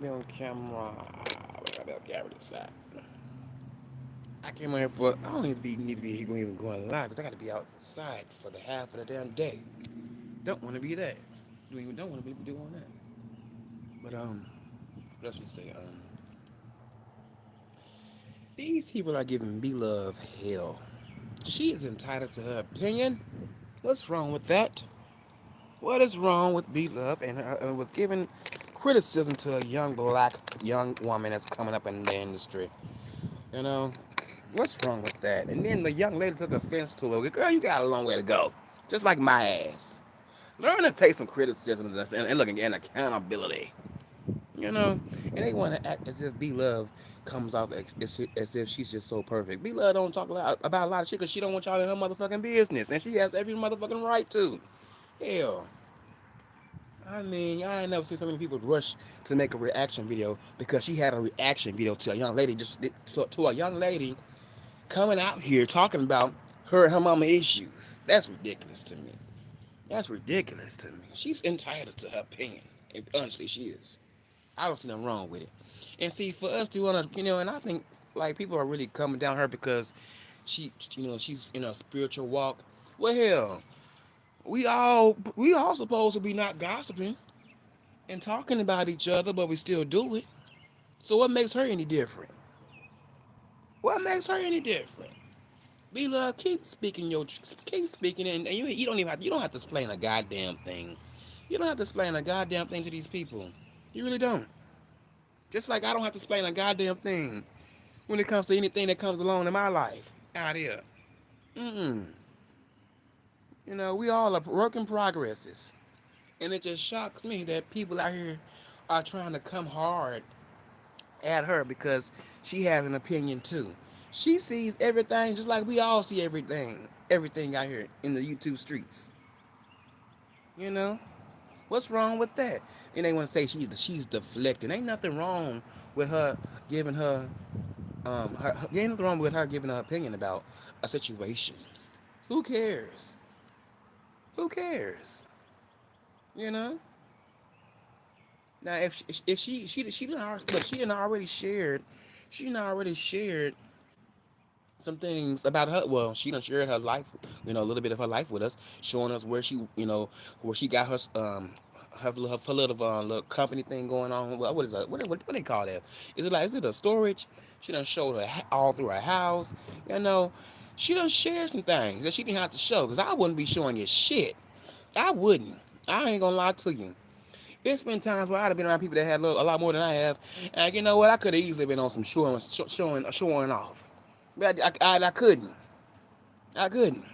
Be on camera. We gotta be on camera this side. I came on here for. I don't even need to be even going live because I got to be outside for the half of the damn day. Don't want to be that. Don't want to be doing that. But what else we say? These people are giving B Love hell. She is entitled to her opinion. What's wrong with that? What is wrong with B Love and with giving criticism to a young black young woman that's coming up in the industry? You know, what's wrong with that? And then the young lady took offense to it. Girl, you got a long way to go. Just like my ass. Learn to take some criticism and looking at accountability. You know, and they want to act as if B Love comes off as if she's just so perfect. B Love don't talk about a lot of shit because she don't want y'all in her motherfucking business, and she has every motherfucking right to. Hell, I mean, I ain't never seen so many people rush to make a reaction video because she had a reaction video to a young lady, to a young lady coming out here talking about her and her mama issues. That's ridiculous to me. That's ridiculous to me. She's entitled to her opinion. And honestly, she is. I don't see nothing wrong with it. And see, for us to want to, and I think like people are really coming down her because she's in a spiritual walk. Well, hell, we all supposed to be not gossiping and talking about each other, but we still do it. So what makes her any different? What makes her any different? Be love, keep speaking, and you don't have to explain a goddamn thing. You don't have to explain a goddamn thing to these people. You really don't. Just like I don't have to explain a goddamn thing when it comes to anything that comes along in my life out here. Mm-mm. We all are work in progresses, and it just shocks me that people out here are trying to come hard at her because she has an opinion too. She sees everything just like we all see everything out here in the YouTube streets. You know, what's wrong with that? And they want to say she's deflecting. Ain't nothing wrong with her giving ain't nothing wrong with her giving her opinion about a situation. Who cares? Who cares? You know. Now she done already shared some things about her. Well, she done shared her life, a little bit of her life with us, showing us where she got her little company thing going on. What is that? What they call that? Is it a storage? She done showed her all through her house. You know, she done shared some things that she didn't have to show because I wouldn't be showing you shit. I wouldn't. I ain't gonna lie to you. There's been times where I'd have been around people that had a lot more than I have, and you know what? I could have easily been on some showing off, but I couldn't. I couldn't.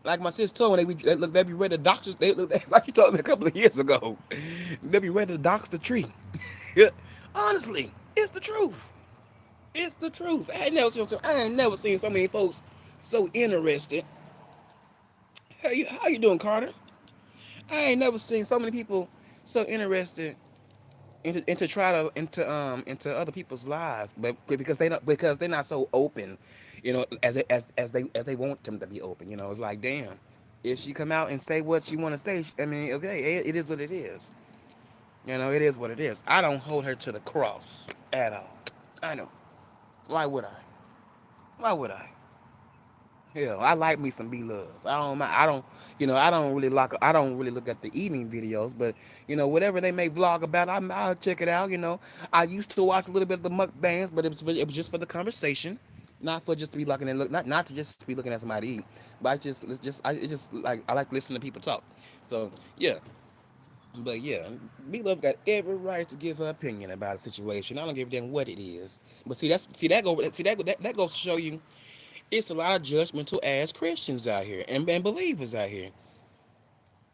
Like my sister told me, they be ready to doctors. They look like she told me a couple of years ago. They be ready to dox the tree. Honestly, it's the truth. It's the truth. I ain't never seen so many folks so interested. How you doing, Carter? I ain't never seen so many people so interested into try to into other people's lives, but because they're not so open, as they want them to be open. It's like, damn, if she come out and say what she want to say, I mean, okay, it is what it is. It is what it is. I don't hold her to the cross at all. I know. Why would I? Why would I? Hell, I like me some B Love. I don't really look at the eating videos, but whatever they may vlog about, I'll check it out. I used to watch a little bit of the mukbangs, but it was just for the conversation, not for just to be looking and not to just be looking at somebody eat, but it's just like I like to listen to people talk. So yeah, but yeah, B Love got every right to give her opinion about a situation. I don't give a damn what it is. But that goes to show you it's a lot of judgmental ass Christians out here and believers out here.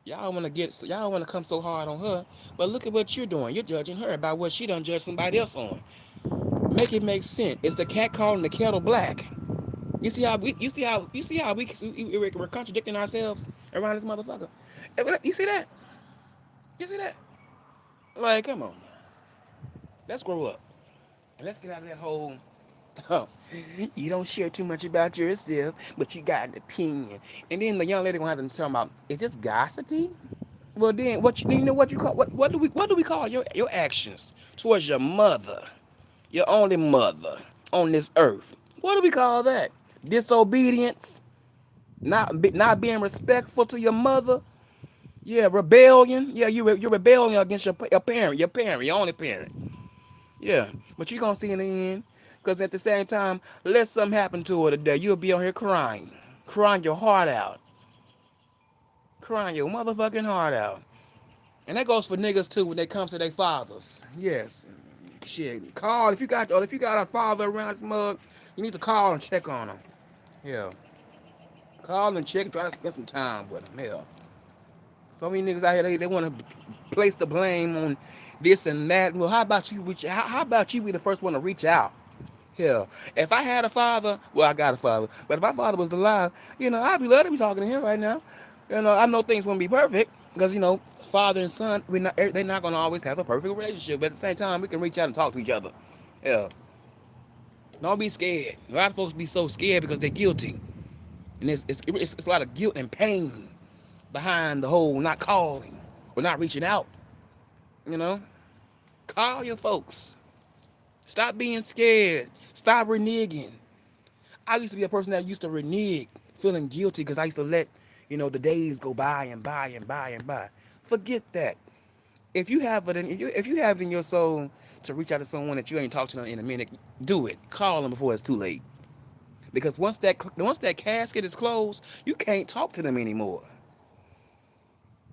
Y'all wanna come so hard on her, but look at what you're doing. You're judging her about what she done judged somebody else on. Make it make sense. It's the cat calling the kettle black. We're contradicting ourselves around this motherfucker. You see that? You see that? Like, come on. Let's grow up. And let's get out of that whole. Oh, you don't share too much about yourself, but you got an opinion. And then the young lady gonna have to tell about, is this gossipy? Well, then you know what you call what do we call your actions towards your mother, your only mother on this earth? What do we call that? Disobedience, not being respectful to your mother. Yeah, rebellion. Yeah, you're rebelling against your only parent. Yeah, but you gonna see in the end, because at the same time, let something happen to her today, you'll be on here crying your heart out, crying your motherfucking heart out. And that goes for niggas too when they comes to their fathers. Yes, shit. Call if you got a father around this mug, you need to call and check on him. Yeah, call and check and try to spend some time with him. Hell, so many niggas out here they want to place the blame on this and that. Well, how about you reach? How about you be the first one to reach out? Hell, if I had a father, well, I got a father, but if my father was alive, I'd be glad to be talking to him right now. I know things wouldn't be perfect because father and son, they're not gonna always have a perfect relationship. But at the same time, we can reach out and talk to each other. Hell, don't be scared. A lot of folks be so scared because they're guilty, and it's a lot of guilt and pain behind the whole not calling or not reaching out. You know, call your folks. Stop being scared. Stop reneging. I used to be a person that used to renege, feeling guilty because I used to let, the days go by and by and by and by. Forget that. If you have it in your soul to reach out to someone that you ain't talked to in a minute, do it. Call them before it's too late. Because once that casket is closed, you can't talk to them anymore.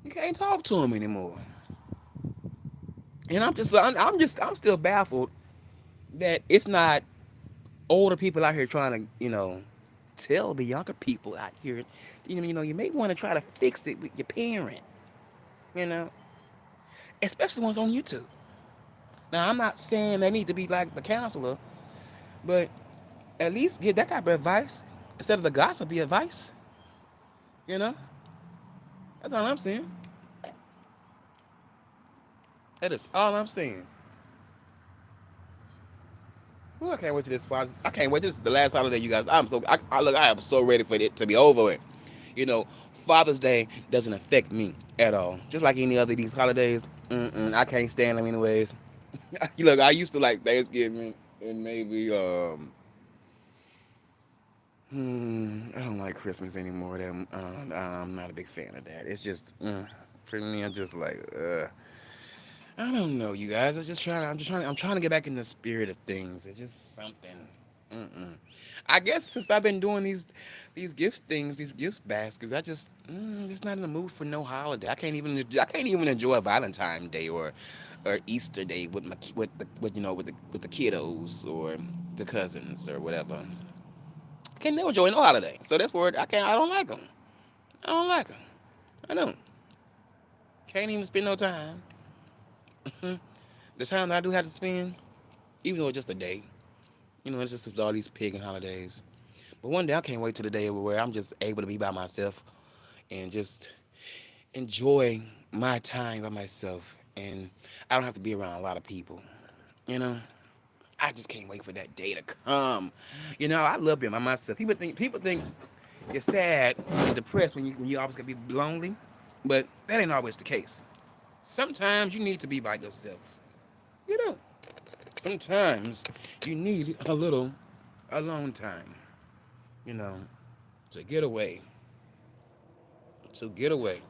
You can't talk to them anymore. And I'm still baffled that it's not older people out here trying to, tell the younger people out here, you may want to try to fix it with your parent, you know, especially ones on YouTube. Now, I'm not saying they need to be like the counselor, but at least give that type of advice instead of the gossipy advice, you know? That's all I'm saying. That is all I'm saying. Ooh, I can't wait to this. I can't wait. This is the last holiday, you guys. I am so ready for it to be over with. Father's Day doesn't affect me at all. Just like any other of these holidays, I can't stand them anyways. Look, I used to like Thanksgiving and maybe I don't like Christmas anymore. I'm not a big fan of that. It's just for me. I'm just like I don't know, you guys. I'm trying to get back in the spirit of things. It's just something. Mm-mm. I guess since I've been doing these gift things, these gift baskets, I just not in the mood for no holiday. I can't even enjoy Valentine's Day or Easter Day with my with the kiddos or the cousins or whatever. I can't never enjoy no holiday. So that's where I don't like them. I don't like them. I don't. Can't even spend no time. The time that I do have to spend, even though it's just a day, it's just all these pagan holidays. But one day I can't wait till the day where I'm just able to be by myself and just enjoy my time by myself, and I don't have to be around a lot of people. You know, I just can't wait for that day to come. I love being by myself. People think you're sad and depressed when you always gonna be lonely, but that ain't always the case. Sometimes you need to be by yourself. You know, sometimes you need a little alone time. You know, to get away. To get away.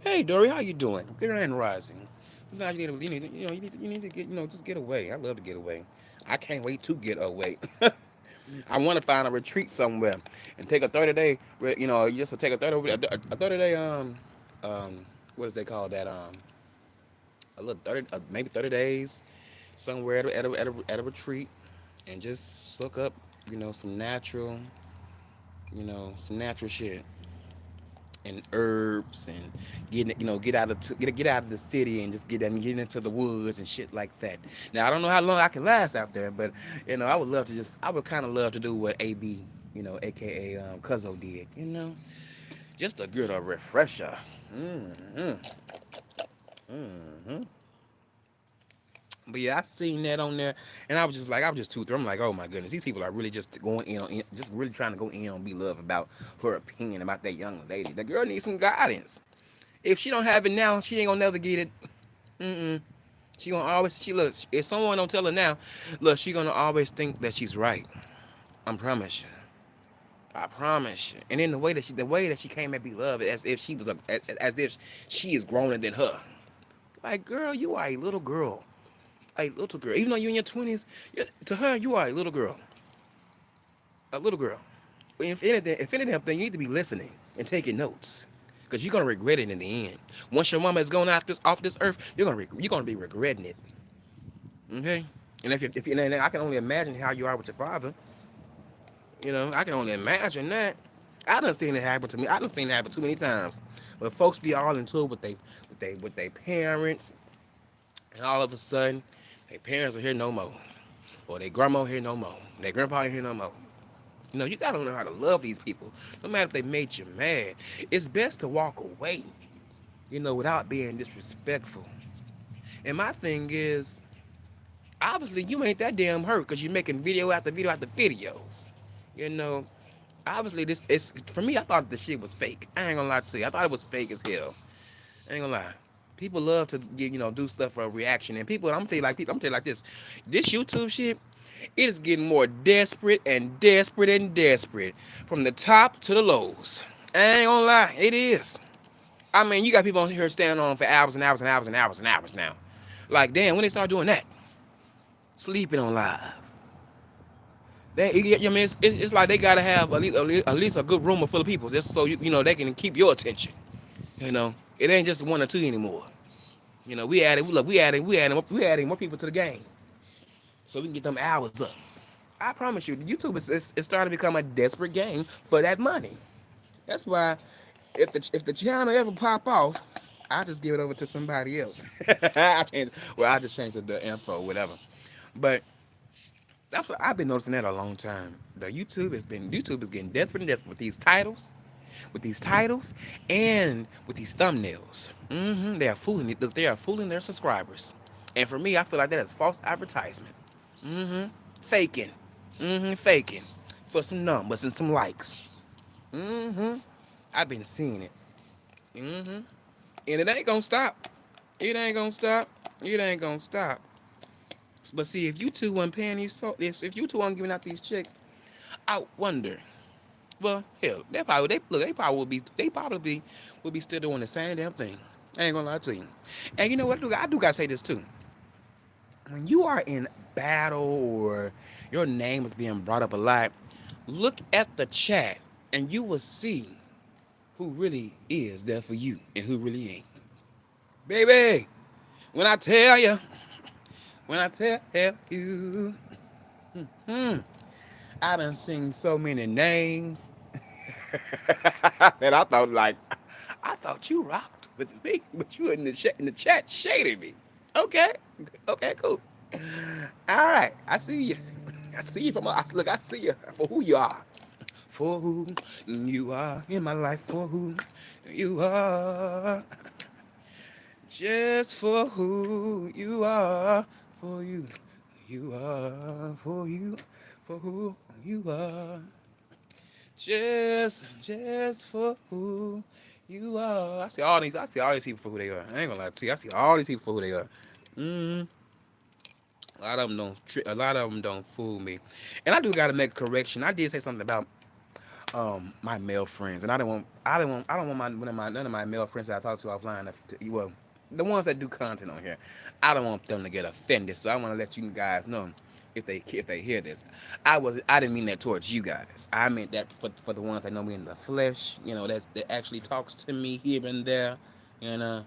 Hey, Dory, how you doing? Good and rising. Sometimes you need to get, just get away. I love to get away. I can't wait to get away. I want to find a retreat somewhere and take a 30-day, just to take a 30-day, what does they call that? A little 30, maybe 30 days somewhere at a retreat and just soak up, some natural shit and herbs and get out of the city and just get into the woods and shit like that. Now I don't know how long I can last out there, but I would kind of love to do what AB, aka Cuzzo did, just a good refresher. Mm-hmm. Mm-hmm. But yeah, I seen that on there, and I was just too thrilled. I'm like, oh my goodness, these people are really just going just really trying to go in on B Love about her opinion about that young lady. The girl needs some guidance. If she don't have it now, she ain't gonna never get it. Mm-mm. She gonna always she look. If someone don't tell her now, look, she gonna always think that she's right. I promise you. I promise you. And then the way that she came at beloved, as if she was as if she is growner than her. Like, girl, you are a little girl, a little girl. Even though you're in your 20s, to her, you are a little girl, a little girl. If anything, you need to be listening and taking notes, because you're gonna regret it in the end. Once your mama is gone off this earth, you're gonna be regretting it. Okay. And if you and I can only imagine how you are with your father. I can only imagine that. I done seen it happen to me. I done seen it happen too many times. But folks be all into it with they parents, and all of a sudden, their parents are here no more, or their grandma here no more, their grandpa here no more. You gotta know how to love these people, no matter if they made you mad. It's best to walk away, without being disrespectful. And my thing is, obviously, you ain't that damn hurt because you're making video after video after videos. You know, obviously this is for me. I thought the shit was fake. I ain't gonna lie to you. I thought it was fake as hell. I ain't gonna lie. People love to do stuff for a reaction, and I'm gonna tell you I'm gonna tell you like this. This YouTube shit, it is getting more desperate and desperate and desperate from the top to the lows. I ain't gonna lie, it is. I mean, you got people on here standing on for hours and hours and hours and hours and hours now. Like, damn, when they start doing that, sleeping on live. I mean, it's like they gotta have at least a good room full of people just so they can keep your attention. It ain't just one or two anymore. We adding more people to the game so we can get them hours up. I promise you, YouTube is starting to become a desperate game for that money. That's why if the channel ever pop off, I just give it over to somebody else. I just change the info, whatever. But that's what I've been noticing that a long time. YouTube is getting desperate and desperate with these titles, and with these thumbnails. They are fooling it. Look, they are fooling their subscribers. And for me, I feel like that is false advertisement. Faking. Faking for some numbers and some likes. I've been seeing it. And it ain't gonna stop. It ain't gonna stop. It ain't gonna stop. But see, if you two weren't paying these folks, if you two weren't giving out these checks, I wonder. Well, hell, they probably would be still doing the same damn thing. I ain't gonna lie to you. And you know what? I do gotta say this too. When you are in battle or your name is being brought up a lot, look at the chat and you will see who really is there for you and who really ain't. Baby, when I tell you, when I tell you, I done seen so many names that I thought you rocked with me, but you in the chat shading me. Okay, okay, cool. All right, I see you. I see you look. I see you for who you are, for who you are in my life, for who you are, just for who you are, for you are, for who you are. Just for who you are. I see all these people for who they are. I ain't gonna lie to you. I see all these people for who they are. Mm, a lot of them don't fool me. And I do gotta make a correction. I did say something about my male friends, and I don't want none of my male friends that I talk to offline well, the ones that do content on here. I don't want them to get offended, so I want to let you guys know if they hear this. I didn't mean that towards you guys. I meant that for the ones that know me in the flesh. That actually talks to me here and there. You know,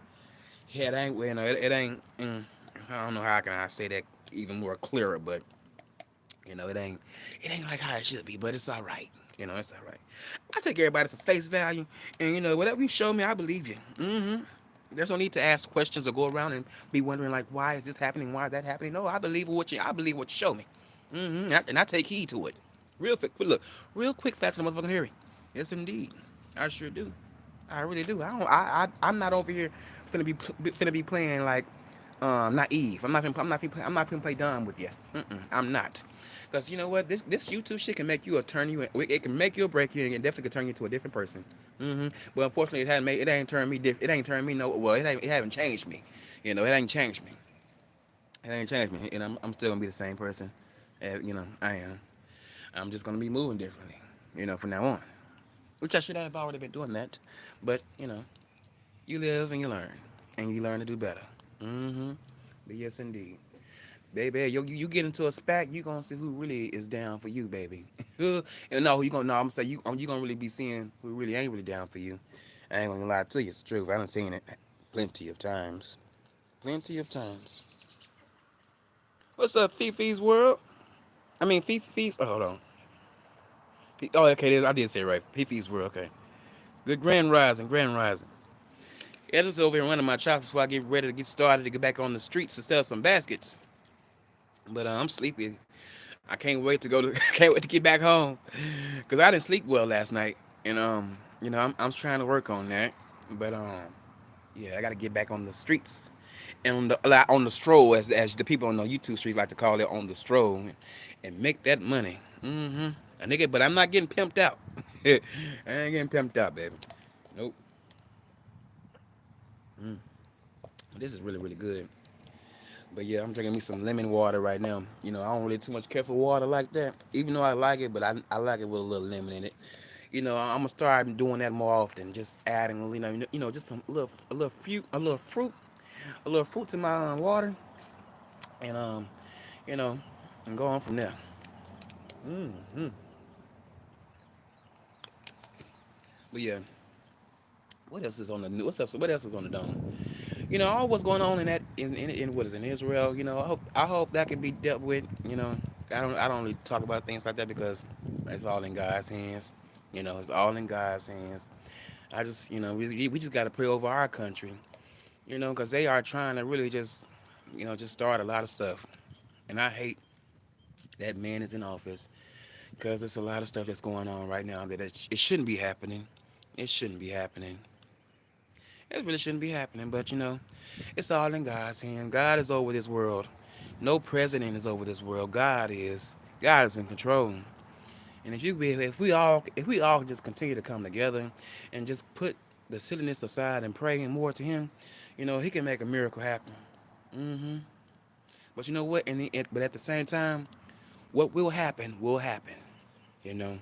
yeah, it ain't. It ain't. I don't know how can I say that even more clearer, but it ain't like how it should be, but it's all right. It's all right. I take everybody for face value, and whatever you show me, I believe you. There's no need to ask questions or go around and be wondering like, why is this happening? Why is that happening? No, I believe what you show me. And I take heed to it. Real quick, fast in the motherfucking hearing. Yes, indeed, I sure do. I really do. I don't. I'm not over here finna be playing like naive. I'm not gonna play dumb with you. I'm not. Because you know what? This YouTube shit can make you or turn you. It can make you or break you, and it definitely can turn you into a different person. But unfortunately, it ain't turned me It ain't turned me no. Well, it haven't changed me. It ain't changed me. It ain't changed me. And I'm still gonna be the same person. I am. I'm just gonna be moving differently. From now on. Which I should have already been doing that. But you live and you learn, and you learn to do better. Mm-hmm. But yes, indeed. Baby, you get into a spat, you gonna see who really is down for you, baby. And no, you gonna no, I'm say you gonna really be seeing who really ain't really down for you. I ain't gonna lie to you, it's the truth. I done seen it plenty of times. Plenty of times. What's up, Fifi's world? I mean Fifi's hold on. Oh, okay, I did say it right. Fifi's world, okay. Good grand rising, grand rising. Yeah, just over here running my chops before I get ready to get started to get back on the streets to sell some baskets. But I'm sleepy. I can't wait to go to can't wait to get back home because I didn't sleep well last night, and I'm trying to work on that, but yeah, I got to get back on the streets and on the stroll as the people on the YouTube streets like to call it, on the stroll, and make that money. A nigga, but I'm not getting pimped out. I ain't getting pimped out, baby. Nope. This is really really good. But yeah, I'm drinking me some lemon water right now. I don't really too much care for water like that. Even though I like it, but I like it with a little lemon in it. I'm gonna start doing that more often. Just adding, just a little fruit to my water, and you know, and go on from there. hmm But yeah, what else is on the what's up? What else is on the dome? All what's going on in that in what is in Israel. I hope that can be dealt with. I don't really talk about things like that because it's all in God's hands. It's all in God's hands. I just we just got to pray over our country. Because they are trying to really just start a lot of stuff, and I hate that man is in office because there's a lot of stuff that's going on right now that it shouldn't be happening. It shouldn't be happening. It really shouldn't be happening, but it's all in God's hand. God is over this world. No president is over this world. God is. God is in control. And if we all just continue to come together and just put the silliness aside and pray more to Him, He can make a miracle happen. hmm But you know what? But at the same time, what will happen will happen. You know,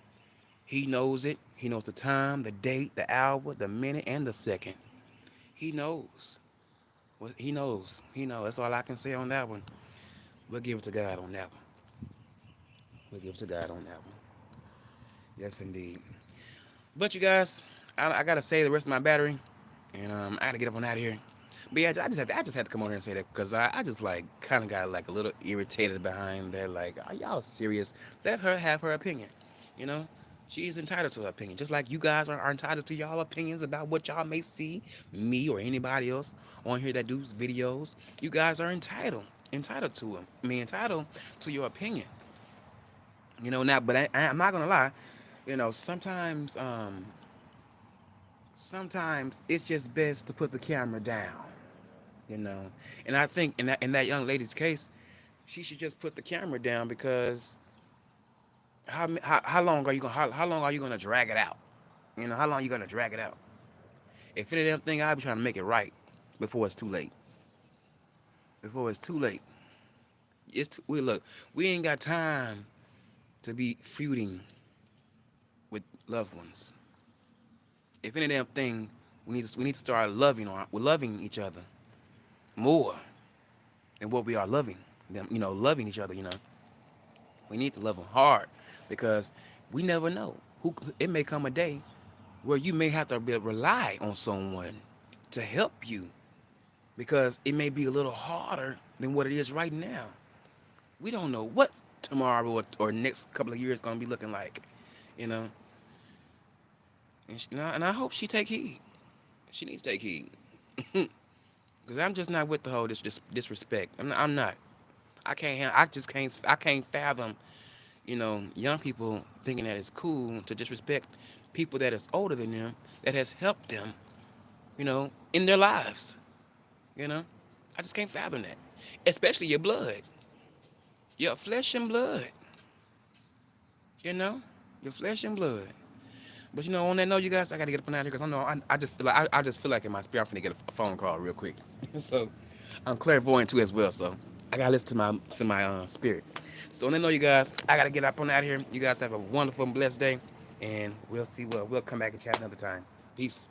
He knows it. He knows the time, the date, the hour, the minute, and the second. He knows. Well, He knows. He knows. That's all I can say on that one. We'll give it to God on that one. We'll give it to God on that one. Yes, indeed. But you guys, I gotta save the rest of my battery, and I gotta get up on out of here. But yeah, I just had to come on here and say that because I just like kind of got like a little irritated behind that. Like, are y'all serious? Let her have her opinion. You know, she is entitled to her opinion, just like you guys are entitled to y'all opinions about what y'all may see, me or anybody else on here that does videos. You guys are entitled to them. I mean, entitled to your opinion. Now, but I'm not gonna lie. Sometimes it's just best to put the camera down. You know, and I think in that young lady's case, she should just put the camera down because how long are you gonna drag it out? How long are you gonna drag it out? If any damn thing, I'll be trying to make it right before it's too late. Before it's too late. We ain't got time to be feuding with loved ones. If any damn thing, we need to start loving each other more than what we are loving them. Loving each other. We need to love them hard because we never know who. It may come a day where you may have to rely on someone to help you because it may be a little harder than what it is right now. We don't know what tomorrow or next couple of years gonna be looking like, you know. And I hope she take heed. She needs to take heed. Because I'm just not with the whole disrespect. I'm not. I can't. I just can't. I can't fathom. Young people thinking that it's cool to disrespect people that is older than them that has helped them. In their lives. You know. I just can't fathom that. Especially your blood, your flesh and blood. You know, your flesh and blood. But on that note, you guys, I gotta get up and out of here because I know I just feel like I just feel like in my spirit I'm finna get a phone call real quick. So I'm clairvoyant too as well. So I gotta listen to my spirit. So on that note, you guys, I gotta get up on out of here. You guys have a wonderful and blessed day, and we'll see what we'll come back and chat another time. Peace.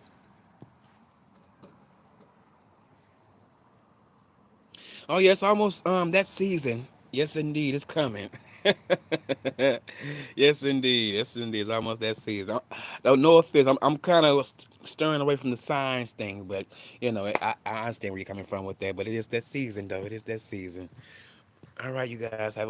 Oh yes, almost that season. Yes indeed, it's coming. Yes indeed, yes indeed, it's almost that season. No offense, I'm kind of stirring away from the science thing, but I understand where you're coming from with that. But it is that season, though. It is that season. All right, you guys have a